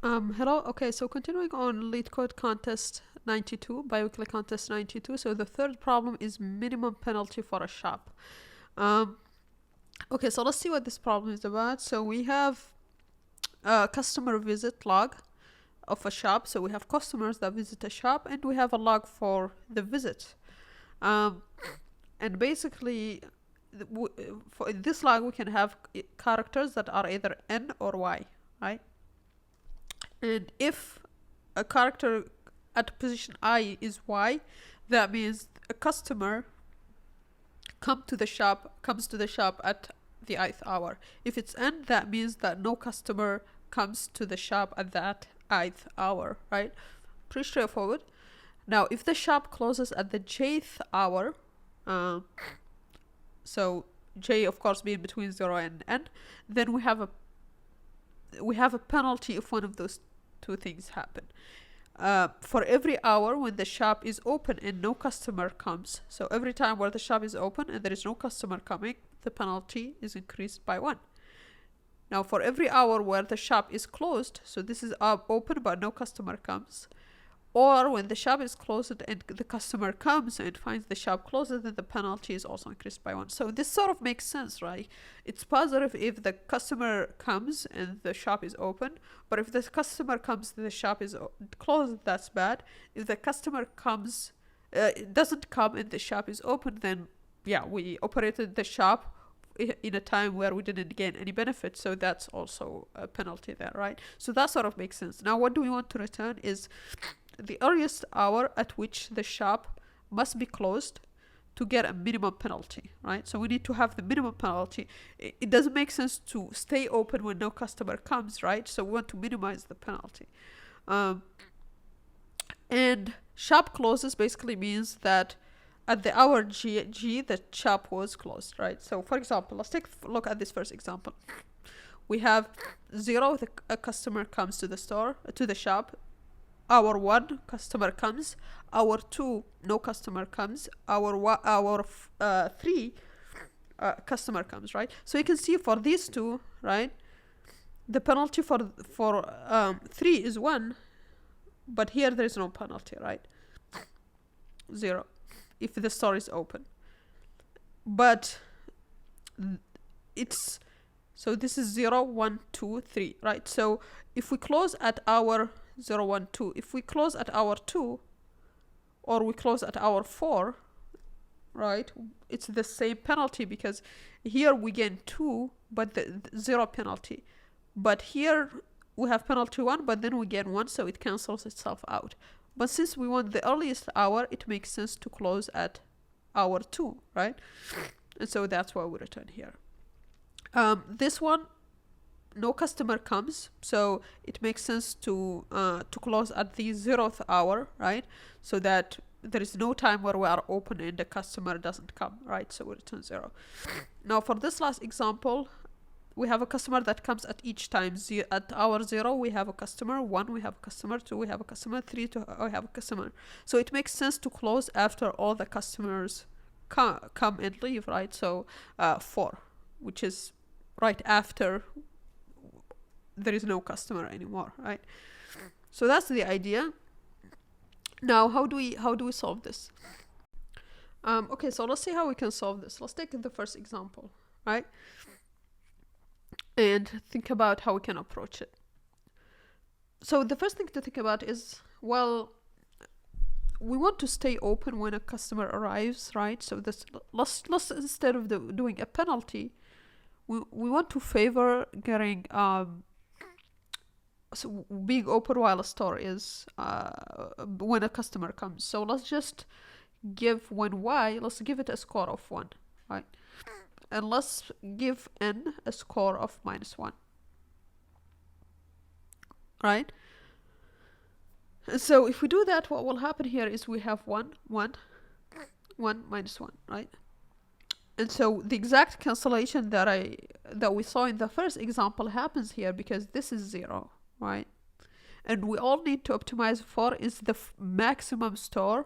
Hello. Okay, so continuing on Leetcode contest 92, biweekly contest 92. So the third problem is minimum penalty for a shop. Okay, so let's see what this problem is about. So we have a customer visit log of a shop. So we have customers that visit a shop, and we have a log for the visit. And basically, for this log, we can have characters that are either N or Y, right? And if a character at position I is Y, that means a customer comes to the shop at the ith hour. If it's N, that means that no customer comes to the shop at that ith hour, right? Pretty straightforward. Now, if the shop closes at the jth hour, so J of course being between 0 and N, then we have a penalty if one of those two things happen. For every hour when the shop is open and no customer comes, so every time where the shop is open and there is no customer coming, the penalty is increased by 1. Now for every hour where the shop is closed, so this is open but no customer comes, or when the shop is closed and the customer comes and finds the shop closed, then the penalty is also increased by 1. So this sort of makes sense, right? It's positive if the customer comes and the shop is open, but if the customer comes and the shop is closed, that's bad. If the customer comes, doesn't come and the shop is open, then yeah, we operated the shop in a time where we didn't gain any benefit, so that's also a penalty there, right? So that sort of makes sense. Now what do we want to return is the earliest hour at which the shop must be closed to get a minimum penalty, right? So we need to have the minimum penalty. It doesn't make sense to stay open when no customer comes, right? So we want to minimize the penalty. And shop closes basically means that at the hour G, the shop was closed, right? So for example, let's take a look at this first example. We have 0, a customer comes to the shop. Hour 1, customer comes. Hour 2, no customer comes. Hour 3, customer comes, right? So you can see for these two, right, the penalty for 3 is 1, but here there is no penalty, right? 0 if the store is open. But it's, so this is 0, 1, 2, 3, right? So if we close at hour 0, 1, 2, if we close at hour 2 or we close at hour 4, right, it's the same penalty, because here we gain 2 but the 0 penalty, but here we have penalty 1 but then we gain 1, so it cancels itself out. But since we want the earliest hour, it makes sense to close at hour 2, right? And so that's why we return here. This one, no customer comes, so it makes sense to close at the 0th hour, right? So that there is no time where we are open and the customer doesn't come, right? So we return 0. Now for this last example, we have a customer that comes at each time. At hour 0, we have a customer. 1, we have a customer. 2, we have a customer. 3, we have a customer. So it makes sense to close after all the customers come and leave, right? So 4, which is right after there is no customer anymore, right? So that's the idea. Now, how do we solve this? Okay, so let's see how we can solve this. Let's take the first example, right? And think about how we can approach it. So the first thing to think about is, well, we want to stay open when a customer arrives, right? So this, let's instead of doing a penalty, we want to favor getting so being open while a store is when a customer comes. So let's just give when Y, let's give it a score of 1, right? And let's give N a score of -1, right? And so if we do that, what will happen here is we have 1, 1, 1, -1, right? And so the exact cancellation that we saw in the first example happens here, because this is 0, right? And we all need to optimize for is the maximum store.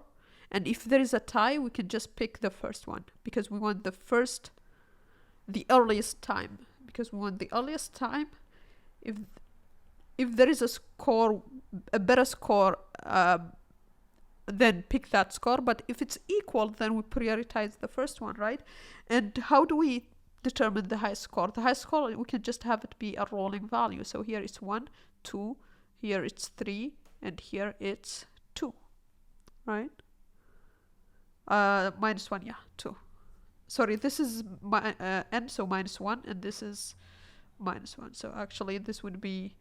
And if there is a tie, we can just pick the first one, because we want the earliest time, because we want the earliest time. if there is a score, a better score, then pick that score. But if it's equal, then we prioritize the first one, right? And how do we determine the highest score? The highest score, we can just have it be a rolling value. So here it's 1, 2, here it's 3, and here it's 2, right? -1, yeah, 2. Sorry, this is n, so -1, and this is -1. So actually this would be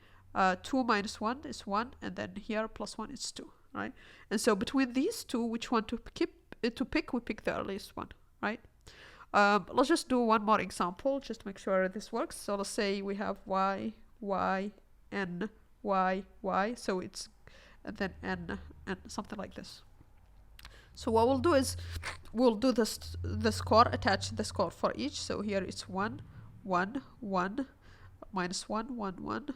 2 minus 1 is 1, and then here +1 is 2, right? And so between these two, which one to pick, we pick the earliest one, right? Let's just do one more example, just to make sure this works. So let's say we have y, y, n, y, y. So it's, and then n, and something like this. So what we'll do is, we'll do the score, attach the score for each. So here it's 1, 1, 1, -1, 1, 1,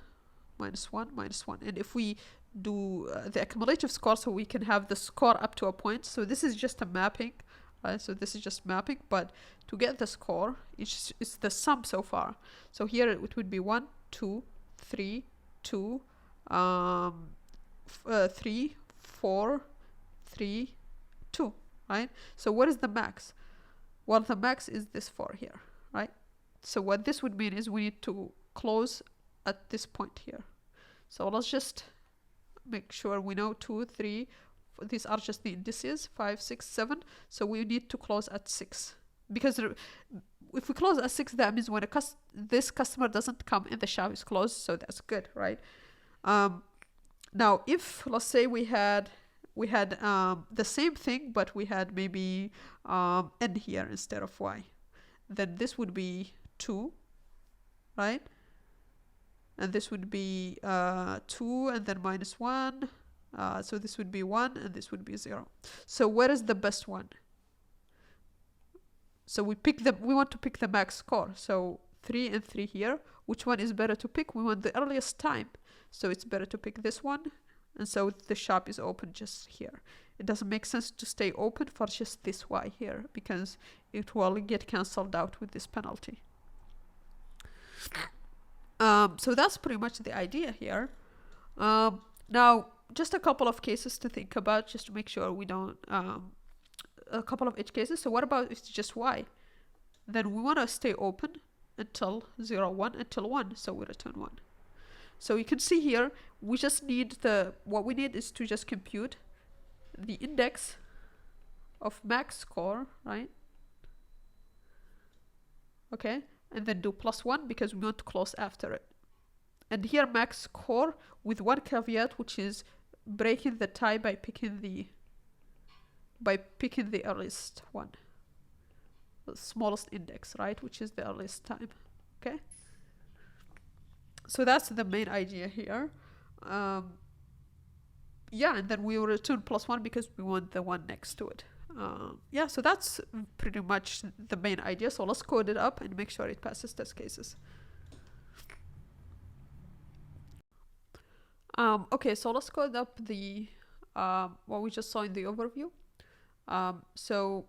-1, -1. And if we do the accumulative score, so we can have the score up to a point. So this is just a mapping, right? So this is just mapping, but to get the score, it's the sum so far. So here it would be 1, 2, 3, 2, 3, 4, 3, 2, right? So what is the max? Well, the max is this 4 here, right? So what this would mean is we need to close at this point here. So let's just make sure we know 2, 3, these are just the indices, 5, 6, 7. So we need to close at 6, because if we close at 6, that means when this customer doesn't come in, the shop is closed. So that's good, right? Now if, let's say we had the same thing, but we had maybe n here instead of y, then this would be 2, right? And this would be 2, and then -1. So this would be 1, and this would be 0. So where is the best one? So we want to pick the max score. So 3 and 3 here. Which one is better to pick? We want the earliest time. So it's better to pick this one. And so the shop is open just here. It doesn't make sense to stay open for just this y here, because it will get cancelled out with this penalty. So that's pretty much the idea here. Now, just a couple of cases to think about, just to make sure we don't, a couple of edge cases. So what about if it's just y? Then we want to stay open until 0, 1, until 1. So we return 1. So you can see here, we just need what we need is to just compute the index of max score, right? Okay, and then do +1 because we want to close after it. And here max score with one caveat, which is breaking the tie by picking the earliest one, the smallest index, right? Which is the earliest time. Okay. So that's the main idea here. Yeah, and then we will return +1 because we want the one next to it. Yeah, so that's pretty much the main idea. So let's code it up and make sure it passes test cases. Okay, so let's code up the what we just saw in the overview. So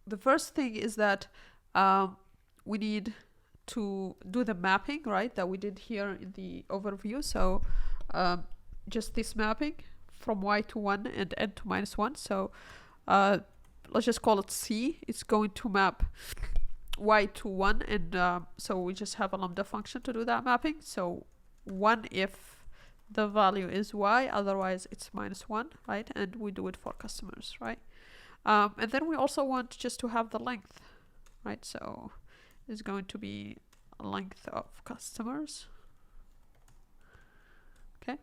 the first thing is that we need to do the mapping, right, that we did here in the overview. So just this mapping from y to 1 and n to -1. So let's just call it C. It's going to map y to 1, and so we just have a lambda function to do that mapping. So 1 if the value is y, otherwise it's -1, right? And we do it for customers, right? And then we also want just to have the length, right? So is going to be a length of customers. Okay.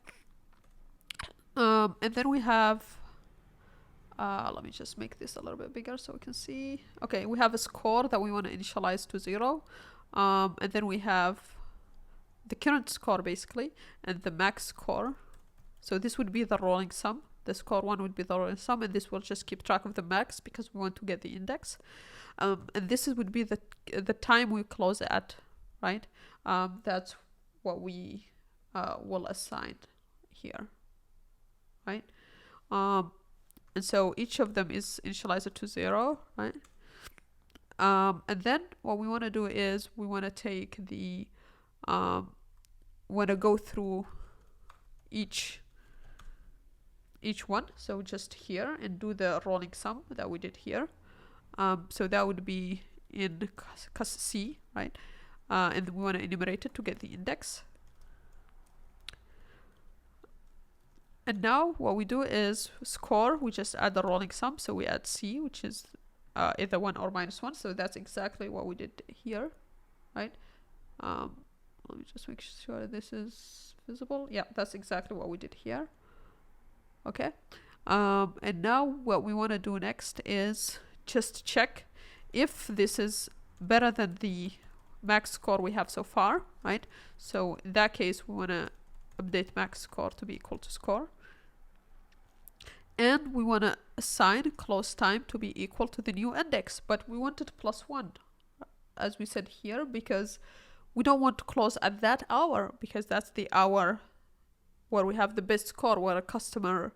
And then we have, let me just make this a little bit bigger so we can see. Okay, we have a score that we want to initialize to 0. And then we have the current score basically, and the max score. So this would be the rolling sum. The score 1 would be the rolling sum, and this will just keep track of the max because we want to get the index. And this would be the time we close at, right? That's what we will assign here, right? And so each of them is initialized to 0, right? And then what we want to do is we want to take the want to go through each one. So just here and do the rolling sum that we did here. So that would be in C, right? And we want to enumerate it to get the index. And now what we do is score, we just add the rolling sum. So we add C, which is either 1 or -1. So that's exactly what we did here, right? Let me just make sure this is visible. Yeah, that's exactly what we did here. Okay. And now what we want to do next is just check if this is better than the max score we have so far, right? So in that case, we want to update max score to be equal to score. And we want to assign close time to be equal to the new index, but we want it +1, as we said here, because we don't want to close at that hour, because that's the hour where we have the best score, where a customer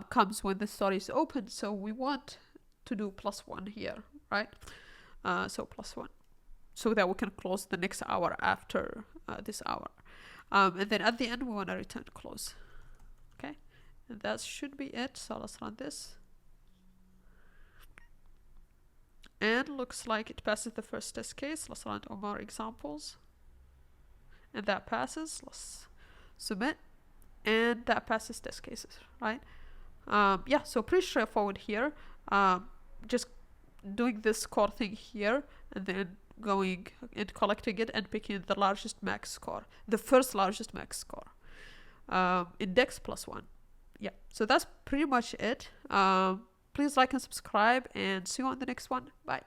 comes when the store is open. So we want to do +1 here, right? So +1, so that we can close the next hour after this hour. And then at the end, we want to return close. Okay, and that should be it. So let's run this. And looks like it passes the first test case. Let's run more examples. And that passes. Let's submit. And that passes test cases, right? Yeah, so pretty straightforward here. Just doing this score thing here, and then going and collecting it and picking the largest max score, the first largest max score. Index +1. Yeah, so that's pretty much it. Please like and subscribe, and see you on the next one. Bye.